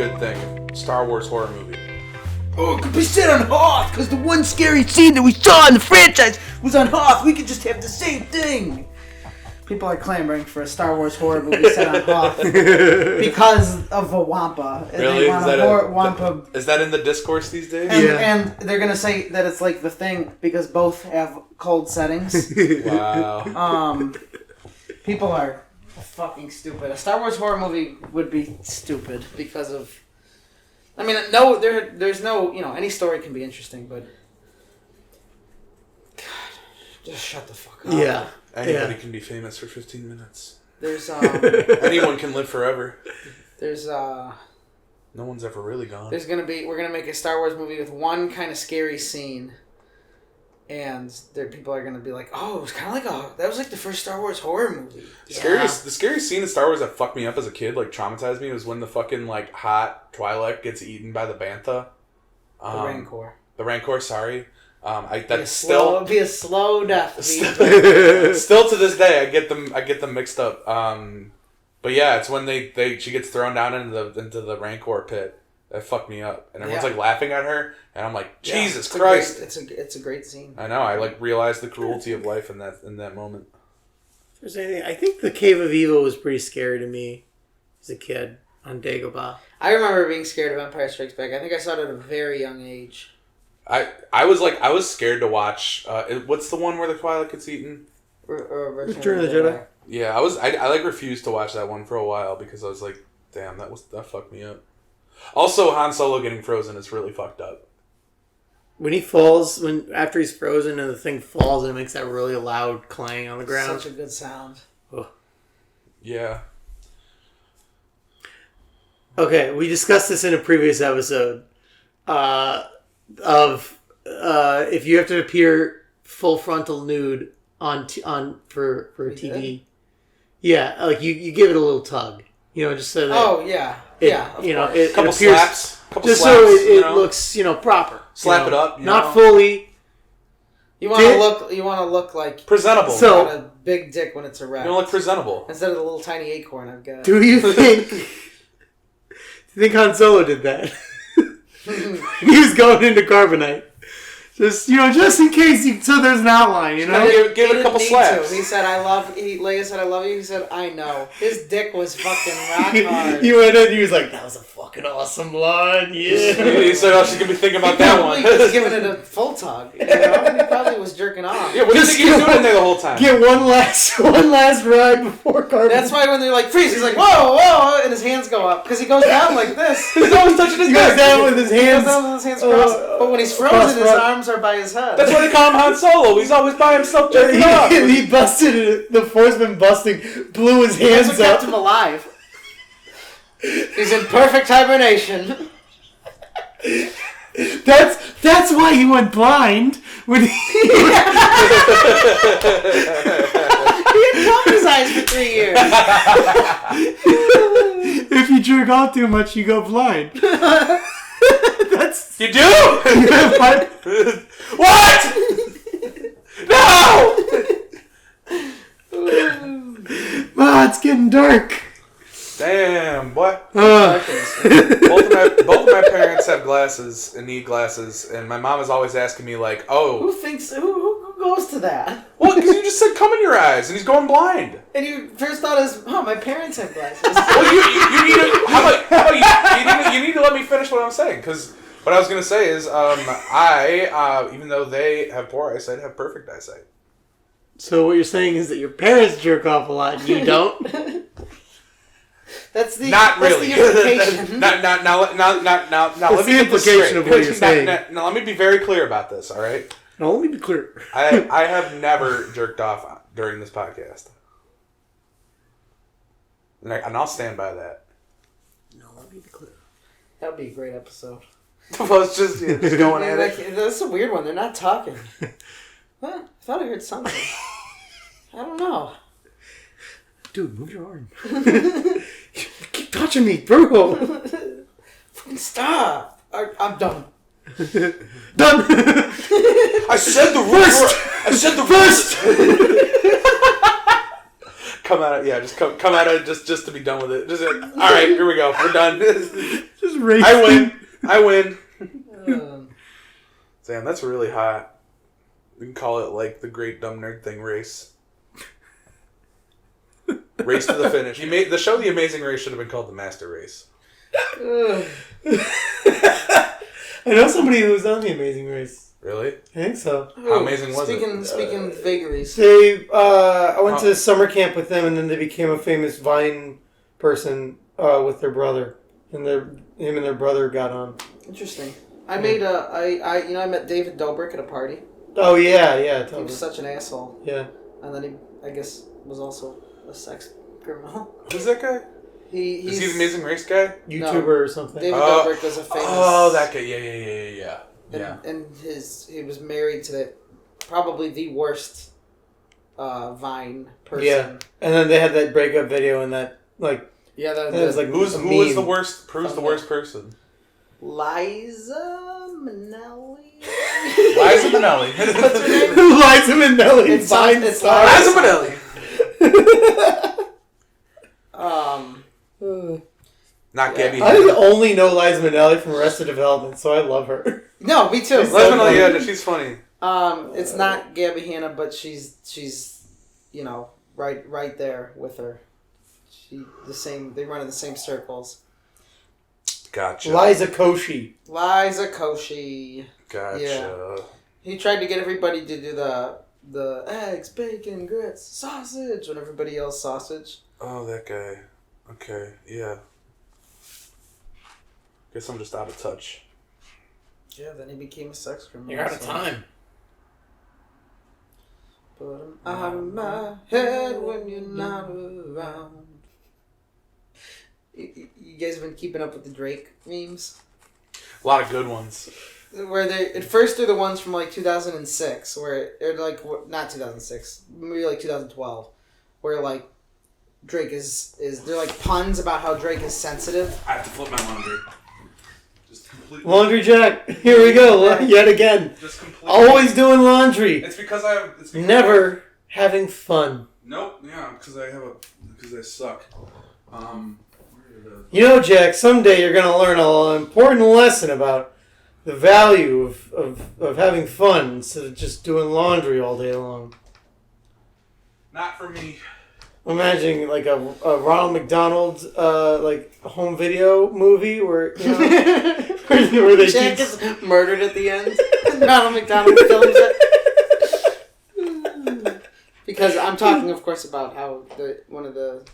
good thing. Star Wars horror movie. Oh, it could be set on Hoth, because the one scary scene that we saw in the franchise was on Hoth. We could just have the same thing. People are clamoring for a Star Wars horror movie set on Hoth because of a Wampa. And really? They want Wampa. Is that in the discourse these days? And they're going to say that it's like The Thing because both have cold settings. Wow. People are fucking stupid. A Star Wars horror movie would be stupid because of... I mean, no, there's no... You know, any story can be interesting, but... God, just shut the fuck up. Yeah. Anybody can be famous for 15 minutes. There's, Anyone can live forever. There's, No one's ever really gone. We're gonna make a Star Wars movie with one kind of scary scene. And people are gonna be like, oh, it was kind of like that was like the first Star Wars horror movie. The scariest scene in Star Wars that fucked me up as a kid, like traumatized me, was when the fucking like hot Twi'lek gets eaten by the Bantha. The Rancor. The Rancor, sorry. It'd be a slow death. Still to this day, I get them mixed up. But yeah, it's when she gets thrown down into the Rancor pit. That fucked me up, and everyone's like laughing at her, and I'm like, Jesus Christ! It's a great scene. I know. I like realized the cruelty of life in that moment. If there's anything, I think the Cave of Evil was pretty scary to me as a kid on Dagobah. I remember being scared of Empire Strikes Back. I think I saw it at a very young age. I was scared to watch. What's the one where the Twi'lek gets eaten? Return of the Jedi. Yeah, I like refused to watch that one for a while because I was like, damn, that fucked me up. Also, Han Solo getting frozen is really fucked up. When he falls, after he's frozen and the thing falls and it makes that really loud clang on the ground. Such a good sound. Oh. Yeah. Okay, we discussed this in a previous episode. If you have to appear full frontal nude for TV, yeah, like you give it a little tug, just so that. Oh yeah, it couple appears slaps, just slaps, so it looks proper. Slap it up, not fully. You want to look like presentable. So got a big dick when it's erect. You don't look presentable instead of the little tiny acorn I've got. Do you think? Do you think Han Solo did that? He was going into carbonite. Just in case, so there's an outline, Give it a couple slaps. He said, Leia said, I love you. He said, I know. His dick was fucking rock hard. He went in, he was like, that was a fucking awesome line, yeah. He said, oh, she's going to be thinking about that one. He was giving it a full tug, He probably was jerking off. Yeah, what do you think he was doing in there the whole time? Get one last ride before carbonite. That's why when they're like, freeze, he's like, whoa, whoa, and his hands go up. Because he goes down like this. He's always touching his neck. He goes down with his hands. Crossed. But when he's frozen, his arms are by his head. That's why they call him Han Solo. He's always by himself jerking off. He busted the forceman busting, blew his hands up. That's what kept him alive. He's in perfect hibernation. That's why he went blind when he had covered his eyes for 3 years. If you jerk off too much, you go blind. You do? What? What? No! It's getting dark. Damn, what? Both of my parents have glasses and need glasses, and my mom is always asking me like, "Oh, who goes to that?" Well, because you just said "come in your eyes," and he's going blind. And your first thought is, "Oh, my parents have glasses." Well, you need to. How about you need to let me finish what I'm saying? Because what I was gonna say is, I even though they have poor eyesight, have perfect eyesight. So what you're saying is that your parents jerk off a lot, and you don't. That's the not really. implication. Now, let me get this implication of what you're saying. Now, let me be very clear about this. All right. No, let me be clear. I have never jerked off during this podcast, and I'll stand by that. No, let me be clear. That would be a great episode. Well, it's just going at it. That's a weird one. They're not talking. What? I thought I heard something. I don't know. Dude, move your arm. Keep touching me, bro. Fucking stop. I'm done. Done. I said the first. I said the first. Come at it, yeah. Just come at it, just to be done with it. Just all right. Here we go. We're done. Just Just racing. I win. Damn, that's really hot. We can call it like the Great Dumb Nerd Thing race. Race to the finish. The show The Amazing Race should have been called The Master Race. I know somebody who was on The Amazing Race. Really? I think so. How amazing was it? Speaking of vagaries. I went to summer camp with them, and then they became a famous Vine person with their brother. And him and their brother got on. Interesting. I met David Dobrik at a party. Oh, yeah, totally. He was such an asshole. Yeah. And then he, I guess, was also a sex criminal. Who's that guy? Is he the Amazing Race guy? YouTuber or something. David Dobrik was a famous... Oh, that guy. Yeah. And he was married to probably the worst Vine person. Yeah. And then they had that breakup video and that, like... Yeah, that was like... Who was the worst? Who's the worst person? Liza Minnelli. Liza Minnelli. What's her name? Liza Minnelli. It's Liza Minnelli. Not Gabby. I only know Liza Minnelli from Arrested Development, so I love her. No, me too. Liza Minnelli, yeah, she's funny. It's not Gabby Hanna, but she's right there with her. They run in the same circles. Gotcha. Liza Koshy. Gotcha. Yeah. He tried to get everybody to do the eggs, bacon, grits, sausage when everybody yells sausage. Oh, that guy. Okay, yeah. Guess I'm just out of touch. Yeah, then he became a sex criminal. You're out of time. But I'm out of my head when you're not around. You guys have been keeping up with the Drake memes? A lot of good ones. Where at first they're the ones from like 2006, where they're like, not 2006, maybe like 2012, where like Drake they're like puns about how Drake is sensitive. I have to flip my laundry. Just completely. Laundry Jack. Here we go. Yet again. Just completely. Always doing laundry. It's because Never having fun. Nope. Yeah, because I suck. You know, Jack, someday you're going to learn an important lesson about the value of having fun instead of just doing laundry all day long. Not for me. I'm imagining like a Ronald McDonald like home video movie where where they Jack gets murdered at the end. Ronald McDonald films it. Because I'm talking, of course, about how one of the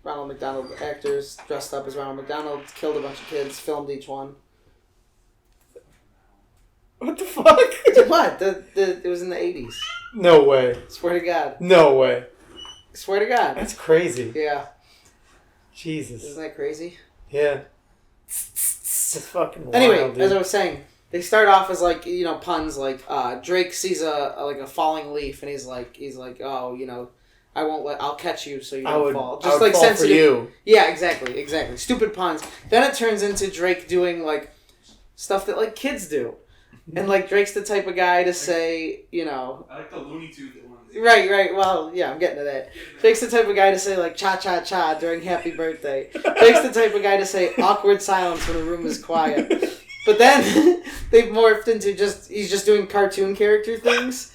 Ronald McDonald actors dressed up as Ronald McDonald killed a bunch of kids, filmed each one. What the fuck? What? It was in the 80s. No way. Swear to God. No way. Swear to God. That's crazy. Yeah. Jesus. Isn't that crazy? Yeah. It's fucking wild, anyway, dude. as I was saying, they start off as like, puns like Drake sees a falling leaf and he's like, oh, I'll catch you so you don't fall. Just like fall sensitive. For you. Yeah, exactly. Stupid puns. Then it turns into Drake doing like stuff that like kids do. And like Drake's the type of guy to say, I like the Looney Tunes ones. Right. Well, yeah, I'm getting to that. Drake's the type of guy to say like cha cha cha during Happy Birthday. Drake's the type of guy to say awkward silence when a room is quiet. But then they've morphed into he's just doing cartoon character things.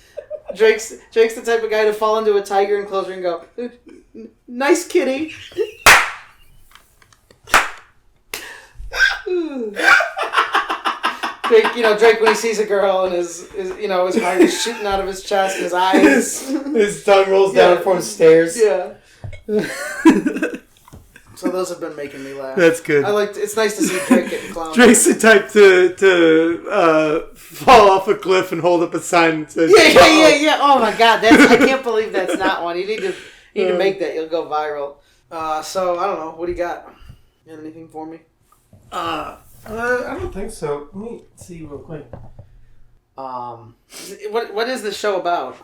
Drake's the type of guy to fall into a tiger enclosure and go, nice kitty. Drake when he sees a girl and his heart is shooting out of his chest and his eyes. His tongue rolls down and forms stairs. Yeah. So those have been making me laugh. That's good. It's nice to see Drake getting clowned. Drake's the type to fall off a cliff and hold up a sign that says Yeah. Oh my God, I can't believe that's not one. You need to make that. You'll go viral. So I don't know. What do you got? You have anything for me? I don't think so. Let me see real quick. What is this show about?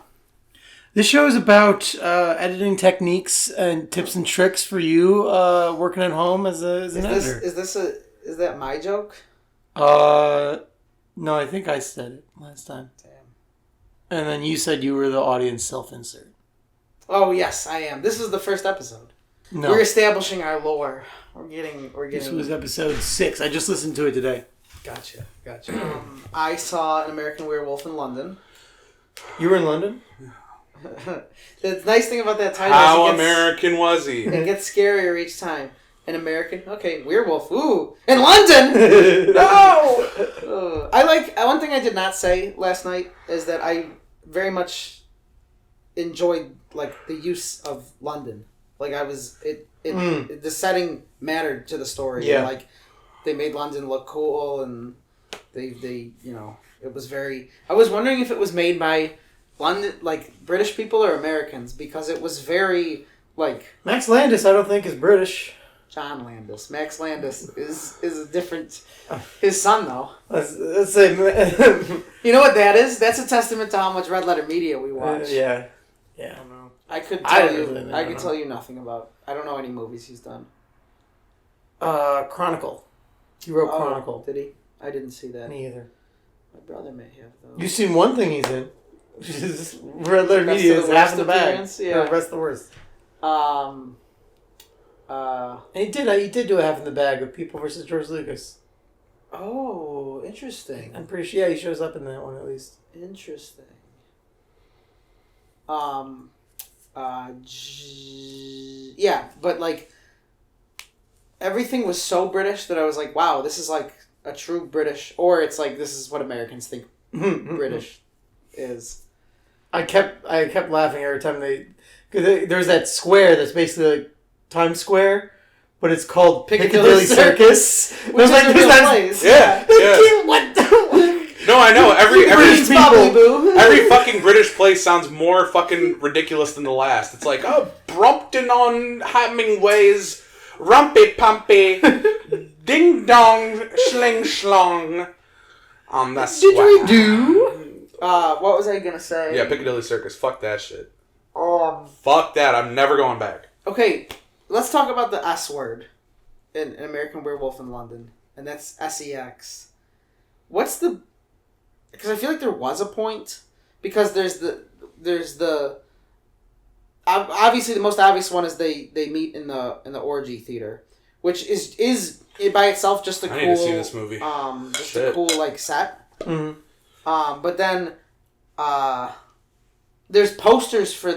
This show is about editing techniques and tips and tricks for you working at home as an editor. Is that my joke? No, I think I said it last time. Damn. And then you said you were the audience self-insert. Oh yes, I am. This is the first episode. No. We're establishing our lore. We're getting. This was episode 6. I just listened to it today. Gotcha. I saw An American Werewolf in London. You were in London? The nice thing about that title How is American was he? it gets scarier each time. An American, okay, werewolf. Ooh, in London. No. I like one thing I did not say last night is that I very much enjoyed like the use of London. Like I was the setting mattered to the story. Yeah. And, like they made London look cool and they it was very. I was wondering if it was made by London, like British people or Americans, because it was very like Max Landis, I don't think is British. John Landis. Max Landis is a different. His son though. Let's say. You know what that is? That's a testament to how much Red Letter Media we watch. Yeah. I don't know. I could tell you nothing about. I don't know any movies he's done. Chronicle. He wrote Chronicle. Did he? I didn't see that. Me either. My brother may have though. You've seen one thing he's in. Which is Red Letter Media is half in the bag. Yeah. The rest of the worst. And he did do a half in the bag of People versus George Lucas. Oh, interesting. I'm pretty sure he shows up in that one at least. Interesting. Yeah, but like everything was so British that I was like, wow, this is like a true British, or it's like this is what Americans think British is. I kept laughing every time there's that square that's basically like Times Square, but it's called Piccadilly Circus. Which is a real place. Yeah. What the? No, I know. Every people. fucking British place sounds more fucking ridiculous than the last. It's like, Brompton on Hemingway's Rumpy Pumpy Ding Dong Schling Schlong on the Didgeridoo. What was I gonna say? Yeah, Piccadilly Circus. Fuck that shit. Fuck that. I'm never going back. Okay, let's talk about the S word in An American Werewolf in London, and that's sex. What's the? Because I feel like there was a point, because there's the obviously the most obvious one is they meet in the orgy theater, which is by itself just a cool. I need to see this movie. Just a cool like set. Mm-hmm. But then, there's posters for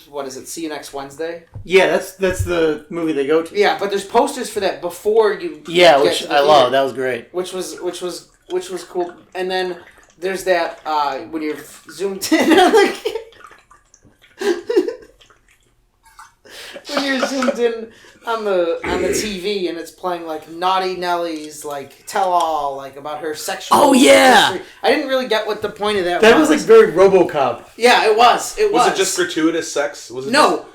what is it? See You Next Wednesday. Yeah, that's the movie they go to. Yeah, but there's posters for that before you. Yeah, which I love. That was great. Which was cool. And then there's that when you're zoomed in on when you're zoomed in on the TV and it's playing like Naughty Nellie's like tell all like about her sexual. Oh yeah. history. I didn't really get what the point of that was. That was like very RoboCop. Yeah, it was. Was it just gratuitous sex? Was it No,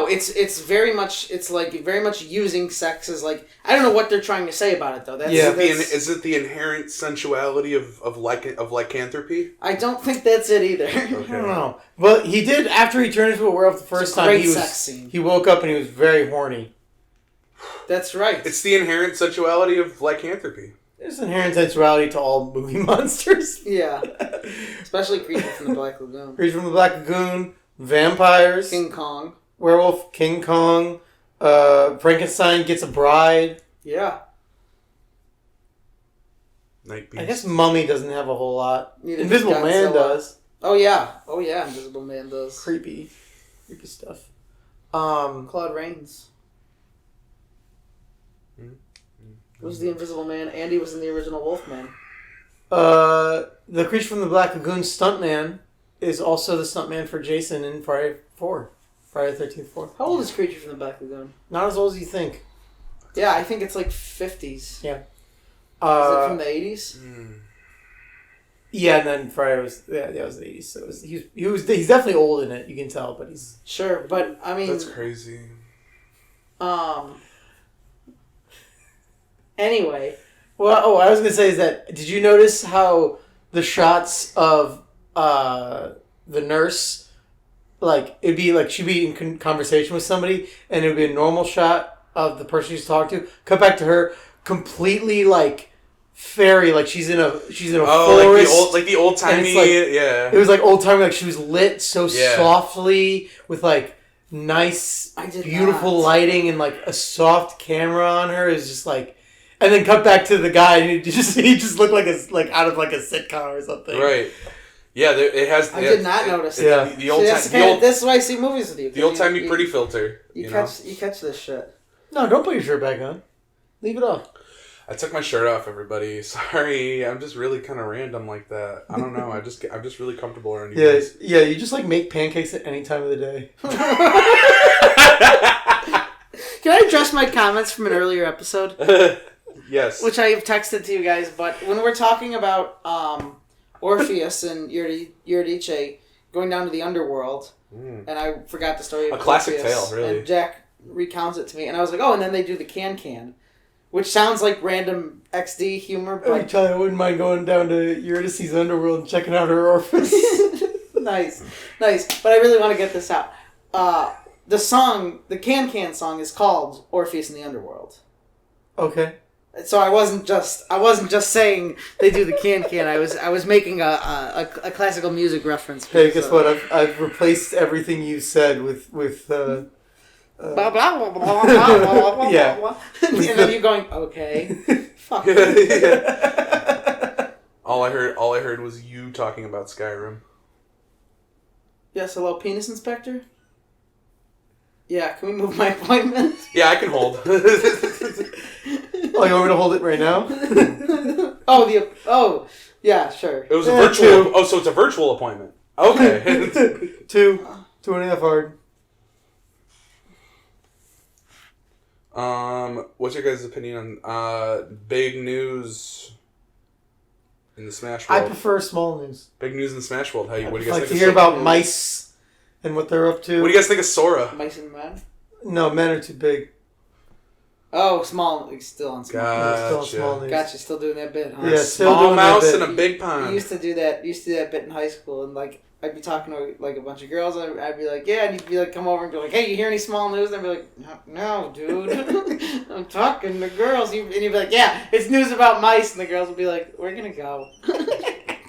it's very much very much using sex as like I don't know what they're trying to say about it though. Is it the inherent sensuality of lycanthropy? I don't think that's it either. Okay. I don't know. But he did after he turned into a werewolf the first time. Sex scene. He woke up and he was very horny. That's right. It's the inherent sensuality of lycanthropy. There's inherent sensuality to all movie monsters. Yeah, especially Creature from the Black Lagoon. Creature from the Black Lagoon, vampires, King Kong. Werewolf, King Kong, Frankenstein gets a bride. Yeah. Night Beast. I guess Mummy doesn't have a whole lot. Neither Invisible does Man Godzilla. does. Oh yeah, Invisible Man does. Creepy stuff. Claude Rains. Who's the Invisible Man? Andy was in the original Wolfman. The Creature from the Black Lagoon stuntman is also the stuntman for Jason in Friday the 13th 4. How old is Creature from the Black Lagoon? Not as old as you think. Yeah, I think it's like 50s. Yeah. Is it from the 80s? Yeah, and then Friday was the 80s. So he's definitely old in it. You can tell, but he's sure. But I mean, that's crazy. Anyway, well, I was gonna say is that did you notice how the shots of the nurse? Like, it'd be like she'd be in conversation with somebody, and it would be a normal shot of the person she's talking to. Cut back to her, completely like fairy, like she's in a forest, like the old timey, yeah. It was like old timey, like she was lit so softly with like nice, I did beautiful not. lighting and like a soft camera on her is just like, and then cut back to the guy and he just looked like out of like a sitcom or something. Right. Yeah, it has. I did not notice. Yeah. The old this is why I see movies with you. The old timey pretty filter. You catch this shit. No, don't put your shirt back on. Leave it off. I took my shirt off, everybody. Sorry, I'm just really kind of random like that. I don't know. I'm just really comfortable around you guys. Yeah. You just like make pancakes at any time of the day. Can I address my comments from an earlier episode? Yes. Which I have texted to you guys, but when we're talking about Orpheus and Eurydice going down to the underworld, and I forgot the story of a classic Orpheus, tale, really. and Jack recounts it to me, and I was like, oh, and then they do the can, which sounds like random XD humor, I but... tell you, I wouldn't mind going down to Eurydice's underworld and checking out her Orpheus. Nice. But I really want to get this out. The song, the can song is called Orpheus in the Underworld. Okay. So I wasn't just saying they do the can. I was making a classical music reference. Hey, guess what? I've replaced everything you said with blah blah blah blah blah blah blah. Yeah. And then you going, okay, fuck. All I heard was you talking about Skyrim. Yes, hello, penis inspector. Yeah, can we move my appointment? Yeah, I can hold. Oh, you want me to hold it right now? Yeah, sure. It was a virtual. Oh, so it's a virtual appointment. Okay. 2.5 hard. What's your guys' opinion on big news in the Smash world? I prefer small news. Big news in the Smash world. What do you guys like think? to hear about mice and what they're up to. What do you guys think of Sora? Mice and men? No, men are too big. Oh, small. Still on small. Still small news. Gotcha. Still doing that bit, huh? Yeah, still small doing mouse that in bit. a big pond. You used to do that bit in high school, and like I'd be talking to like a bunch of girls, and I'd be like, yeah, and you'd be like, come over and be like, hey, you hear any small news? And I'd be like, no, dude, I'm talking to girls. And you'd be like, yeah, it's news about mice, and the girls would be like, we're gonna go.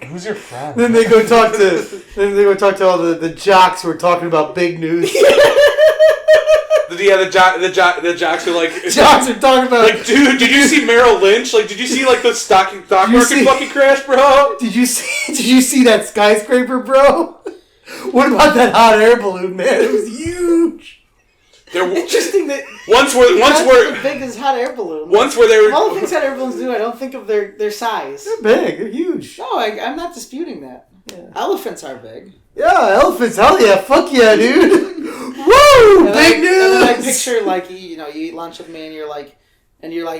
Who's your friend? Then they go talk to all the jocks who are talking about big news. Yeah, the jocks are like... Jocks are talking about... Like, dude, did you see Merrill Lynch? Like, did you see, like, the stock market fucking crash, bro? Did you see that skyscraper, bro? What about that hot air balloon, man? It was huge. Interesting that... Once we're as big as hot air balloon. Once where they were... All the things hot air balloons do, I don't think of their size. They're big. They're huge. No, I'm not disputing that. Yeah. Elephants are big. Yeah, elephants. Hell yeah. Fuck yeah, dude. Woo! Big news! And then I picture, like, you eat lunch with me and you're like,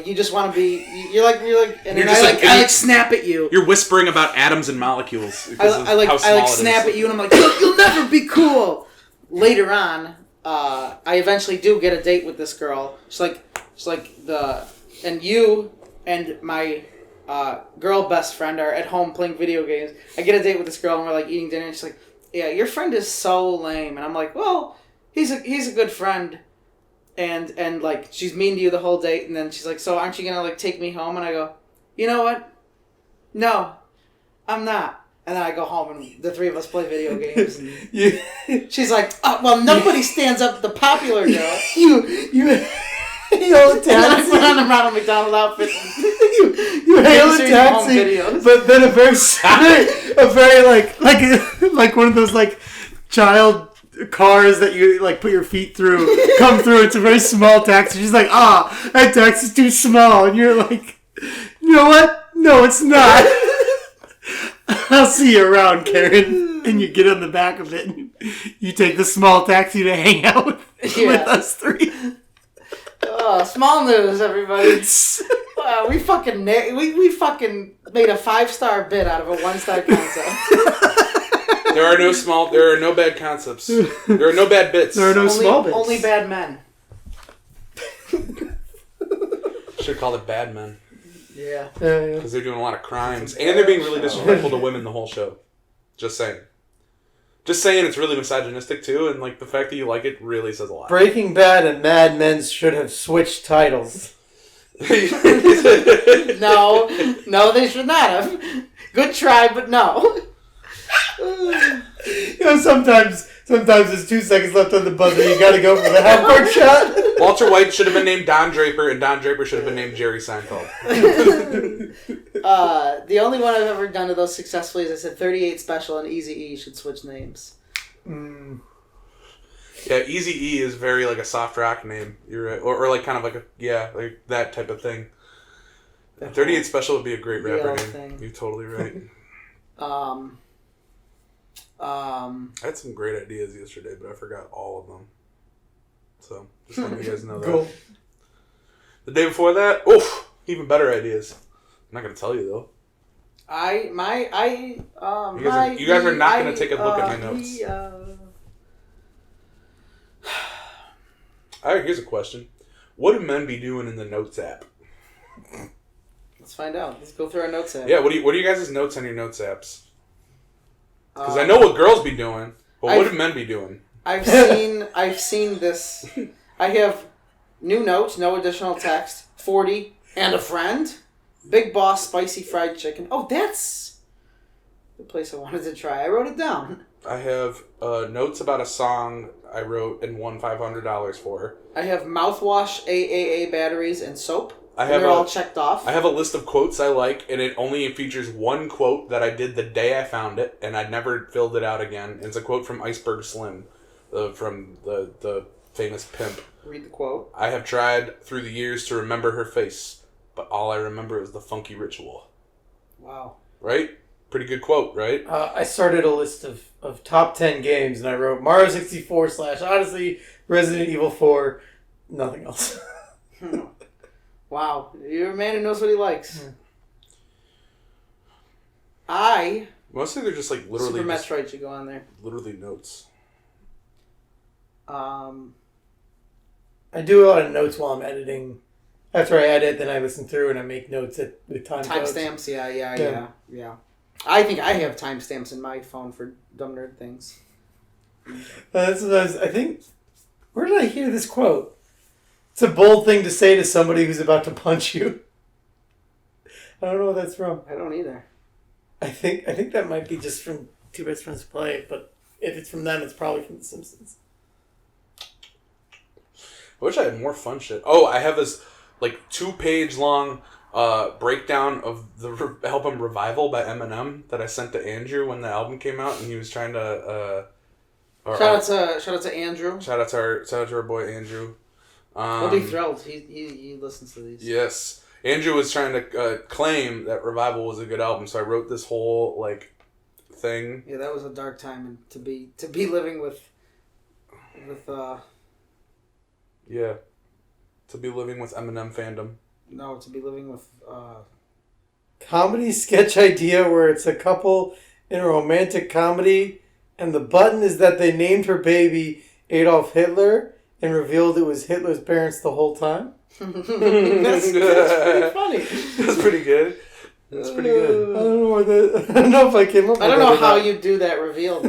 you just want to be, you're like, and then I snap at you. You're whispering about atoms and molecules. I snap at you and I'm like, you'll never be cool. Later on, I eventually do get a date with this girl. And you and my girl best friend are at home playing video games. I get a date with this girl and we're like eating dinner and she's like, yeah, your friend is so lame. And I'm like, well, he's a good friend. And like, she's mean to you the whole date. And then she's like, so aren't you gonna like take me home? And I go, you know what? No, I'm not. And then I go home and the three of us play video games. And she's like, oh, well, nobody stands up to the popular girl. You hail a taxi. And then I put on a Ronald McDonald outfit. you hail a taxi, but then a very like one of those like child cars that you like put your feet through come through. It's a very small taxi. She's like, that taxi's too small, and you're like, you know what? No, it's not. I'll see you around, Karen. And you get on the back of it, and you take the small taxi to hang out with us three. Oh, small news, everybody. We fucking we fucking made a 5-star bit out of a 1-star concept. There are no bad concepts. There are no bad bits. There are no small bits. Only bad men. Should have called it Bad Men. Yeah. Because they're doing a lot of crimes. And they're being really disrespectful to women the whole show. Just saying. Just saying, it's really misogynistic too, and like the fact that you like it really says a lot. Breaking Bad and Mad Men should have switched titles. No, they should not have. Good try, but no. You know, sometimes Sometimes there's 2 seconds left on the buzzer. You got to go for the half-court shot. Walter White should have been named Don Draper, and Don Draper should have been named Jerry Seinfeld. The only one I've ever done of those successfully is I said 38 Special and Eazy-E should switch names. Mm. Yeah, Eazy-E is very like a soft rock name. You're right. Or like kind of like like that type of thing. 38 Special would be a great rapper name. Thing. You're totally right. I had some great ideas yesterday, but I forgot all of them. So, just letting you guys know that. Cool. The day before that, even better ideas. I'm not going to tell you, though. You guys are not going to take a look at my notes. Alright, here's a question. What do men be doing in the Notes app? Let's find out. Let's go through our Notes app. Yeah, what are you guys' notes on your Notes apps? Because I know what girls be doing, but what do men be doing? I've seen this. I have new notes, no additional text, 40, and a friend. Big Boss spicy fried chicken. Oh, that's the place I wanted to try. I wrote it down. I have notes about a song I wrote and won $500 for. I have mouthwash, AAA batteries, and soap. They're all checked off. I have a list of quotes I like, and it only features one quote that I did the day I found it, and I never filled it out again. It's a quote from Iceberg Slim, from the famous pimp. Read the quote. I have tried through the years to remember her face, but all I remember is the funky ritual. Wow. Right? Pretty good quote, right? I started a list of top 10 games, and I wrote Mario 64 / Odyssey, Resident Evil 4, nothing else. Wow. You're a man who knows what he likes. Mostly they're just like literally... Super Metroid should go on there. Literally notes. I do a lot of notes while I'm editing. After I edit, then I listen through and I make notes with timestamps. Yeah. I think I have timestamps in my phone for dumb nerd things. That's what I think. Where did I hear this quote? It's a bold thing to say to somebody who's about to punch you. I don't know what that's from. I don't either. I think that might be just from Two Best Friends Play, but if it's from them, it's probably from The Simpsons. I wish I had more fun shit. Oh, I have this 2-page long breakdown of the album Revival by Eminem that I sent to Andrew when the album came out, and he was trying to. Shout out to Andrew. Shout out to our boy Andrew. He'll be thrilled. He listens to these. Yes, Andrew was trying to claim that Revival was a good album, so I wrote this whole thing. Yeah, that was a dark time to be living with. Yeah, to be living with Eminem fandom. No, to be living with. Comedy sketch idea where it's a couple in a romantic comedy, and the button is that they named her baby Adolf Hitler and revealed it was Hitler's parents the whole time. That's pretty funny. That's pretty good. That's pretty good. I don't know if I came up with I don't know how you do that reveal.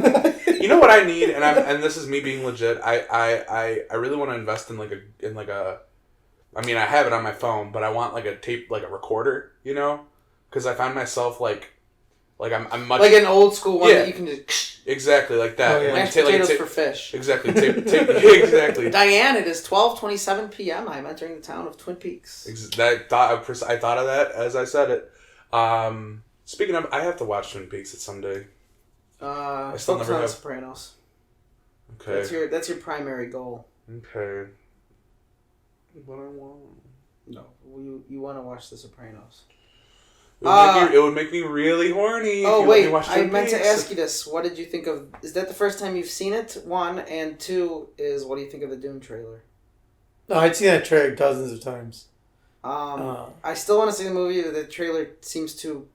You know what I need, and this is me being legit. I really want to invest in I mean, I have it on my phone, but I want a tape, a recorder, because I find myself I'm much like an old school one that you can just exactly like that. Oh, yeah. Mashed potatoes for fish. Exactly, exactly. Diane, it is 12:27 p.m. I'm entering the town of Twin Peaks. I thought of that as I said it. Speaking of, I have to watch Twin Peaks at some day. I still never have. Sopranos. Okay. That's your primary goal. Okay. What I want? No, you want to watch The Sopranos. It would make me really horny. Oh, if you wait. let me watch I Twin meant Peaks. to ask you this. What did you think of... Is that the first time you've seen it? 1. And 2 is, what do you think of the Dune trailer? No, I'd seen that trailer dozens of times. I still want to see the movie. The trailer seems to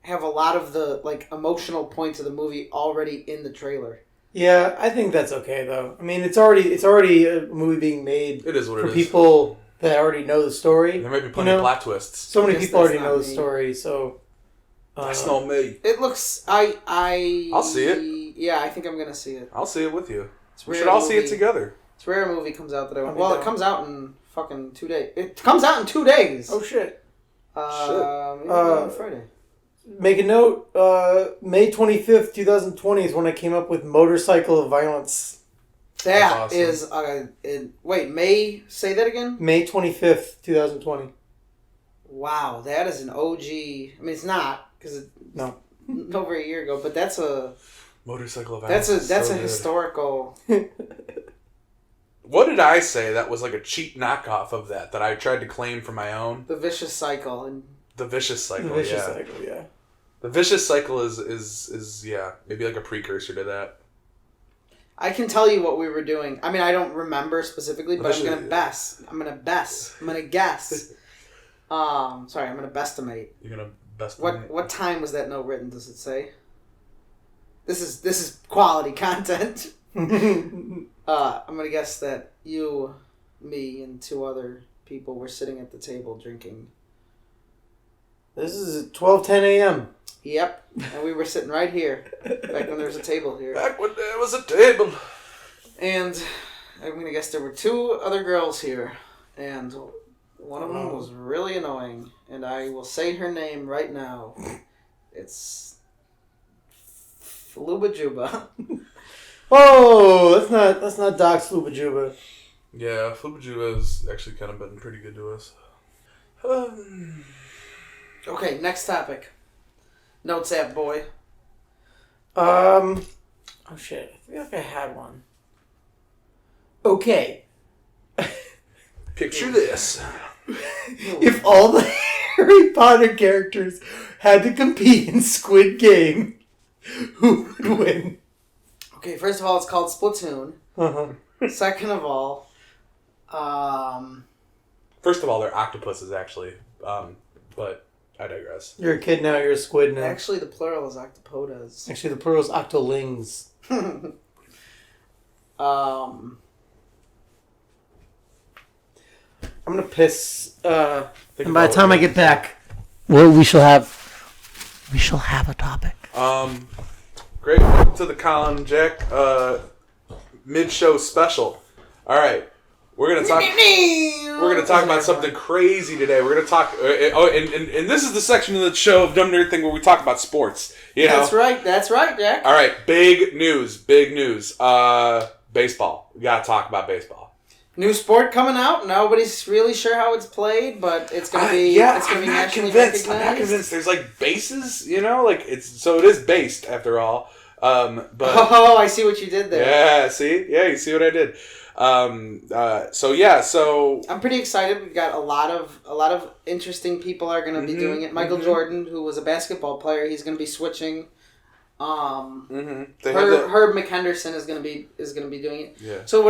have a lot of the emotional points of the movie already in the trailer. Yeah, I think that's okay though. I mean, it's already a movie being made. It is what it is. For people that already know the story. There might be plenty of plot twists. So many people already know the story, so... That's not me. It looks... I'll see it. Yeah, I think I'm going to see it. I'll see it with you. We should all see it together. It's rare a movie comes out that I want... Well, it comes out in fucking 2 days. It comes out in 2 days! Oh, shit. Maybe on Friday. make a note. May 25th, 2020 is when I came up with Motorcycle Violence. That awesome. is wait, May. Say that again. May 25th, 2020. Wow, that is an OG. I mean, it's not because it's over a year ago, but that's a Motorcycle event. that's a so good. historical. What did I say that was like a cheap knockoff of that I tried to claim for my own? The Vicious Cycle and The Vicious Cycle. The Vicious Cycle, yeah. The Vicious Cycle is maybe like a precursor to that. I can tell you what we were doing. I mean, I don't remember specifically, but I'm gonna guess. Sorry, I'm gonna bestimate. You're gonna best. What time was that note written? Does it say? This is quality content. I'm gonna guess that you, me, and 2 other people were sitting at the table drinking. This is 12:10 a.m. Yep, and we were sitting right here, back when there was a table here. Back when there was a table. And I'm gonna guess there were 2 other girls here, and one of them was really annoying, and I will say her name right now. It's Flubajuba. Oh, that's not Doc Slubajuba. Yeah, Flubajuba has actually kind of been pretty good to us. Okay, next topic. Notes app boy. Oh shit, I feel like I had one. Okay. Picture this. If all the Harry Potter characters had to compete in Squid Game, who would win? Okay, first of all, it's called Splatoon. Uh-huh. Second of all, First of all, they're octopuses actually, but I digress. You're a kid now, you're a squid now. actually the plural is octopodas. Actually, the plural is octolings. I'm gonna piss. And by the time I get back, well, we shall have a topic. Great. Welcome to the Colin and Jack mid-show special. All right, we're gonna talk about something crazy today. We're gonna talk. And this is the section of the show of Dumb Nerd Thing where we talk about sports. You know? That's right, Jack. All right, big news. Baseball. We gotta talk about baseball. New sport coming out. Nobody's really sure how it's played, but it's gonna be nationally recognized. I'm not convinced. There's like bases, you know, like it is based after all. But I see what you did there. Yeah, see, you see what I did. So I'm pretty excited. We've got a lot of interesting people are going to be doing it. Michael Jordan, who was a basketball player, he's going to be switching. Herb McHenderson is going to be doing it. Yeah. So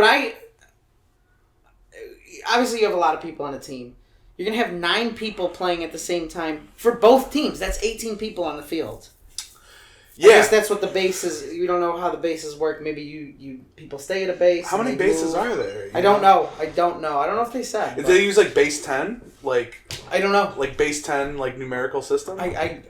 obviously you have a lot of people on a team. You're going to have 9 people playing at the same time for both teams. That's 18 people on the field. Yeah. I guess that's what the base is. You don't know how the bases work. Maybe you people stay at a base. How many bases are there? I don't know. I don't know if they said. Did they use like base 10? Like I don't know. Like base 10 like numerical system? I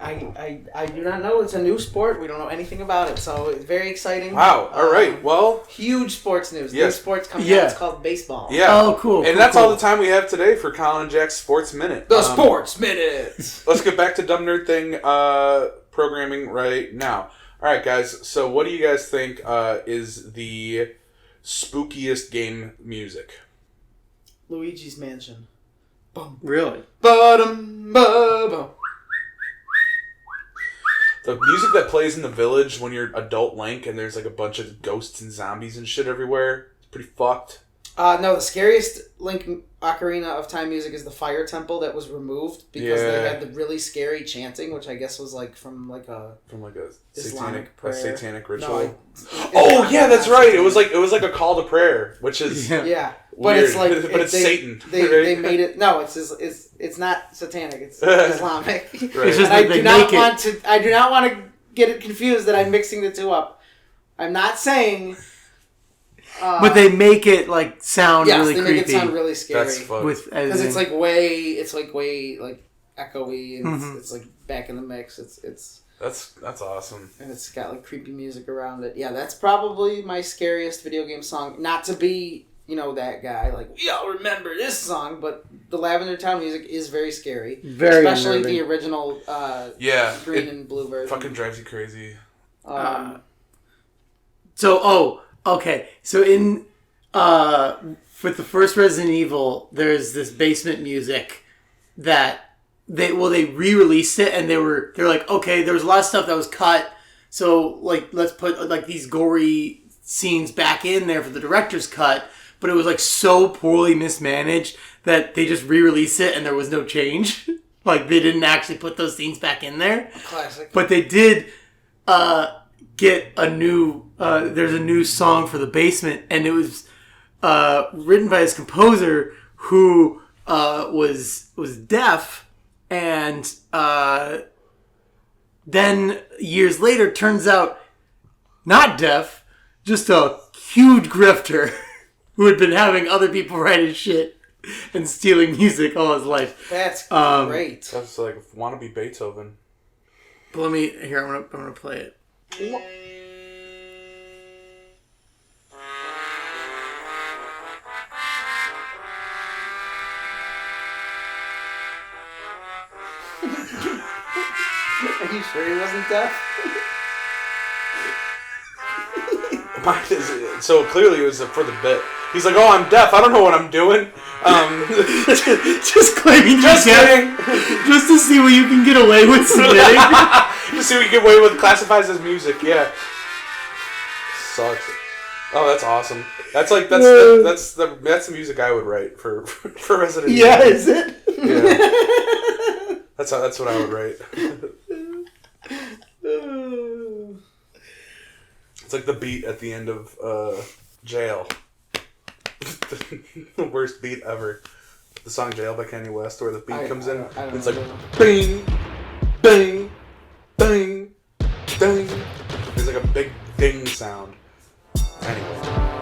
do not know. It's a new sport. We don't know anything about it. So it's very exciting. Wow. All right. Well, huge sports news. Yes. New sports coming out. It's called baseball. Yeah. Oh, cool. And that's all the time we have today for Colin and Jack's Sports Minute. The Sports Minute. Let's get back to Dumb Nerd Thing programming right now. All right, guys. So, what do you guys think is the spookiest game music? Luigi's Mansion. Boom. Really? Ba-dum, ba-bum. The music that plays in the village when you're adult Link and there's like a bunch of ghosts and zombies and shit everywhere. It's pretty fucked. No, the scariest Link Ocarina of Time music is the Fire Temple that was removed because they had the really scary chanting, which I guess was like from like a satanic prayer. ritual. That's right. It was like a call to prayer, which is yeah. But weird. it's like it's Satan. They made it. No, it's not satanic. It's Islamic. Right. It's just I that do not want to get it confused that I'm mixing the two up. I'm not saying. But they make it like sound really creepy. Make it sound really scary. That's fun. Because it's way like echoey and it's like back in the mix. That's awesome. And it's got like creepy music around it. Yeah, that's probably my scariest video game song. Not to be that guy. Like, we all remember this song, but the Lavender Town music is very scary. Very especially unnerving. the original green and blue version. Fucking drives you crazy. Okay. So in with the first Resident Evil, there's this basement music that they re-released it, and they're like, okay, there was a lot of stuff that was cut, so like let's put like these gory scenes back in there for the director's cut, but it was like so poorly mismanaged that they just re-released it and there was no change. Like they didn't actually put those scenes back in there. Classic. But they did get a new there's a new song for the basement, and it was written by his composer who was deaf, and then years later turns out not deaf, just a huge grifter who had been having other people write his shit and stealing music all his life. That's great. That's like wannabe Beethoven. But I'm gonna play it. Are you sure he wasn't deaf? So clearly it was for the bit. He's like, oh, I'm deaf. I don't know what I'm doing. Just claiming Just kidding. Just to see what you can get away with submitting. Just see what you get away with. Classifies as music. Yeah. Sucks. Oh, that's awesome. That's the music I would write for Resident Evil. Yeah, is it? Yeah. That's what I would write. It's like the beat at the end of Jail. The worst beat ever. The song Jail by Kanye West, where the beat comes in. It's like bing, bing, bing, ding. There's like a big ding sound. Anyway.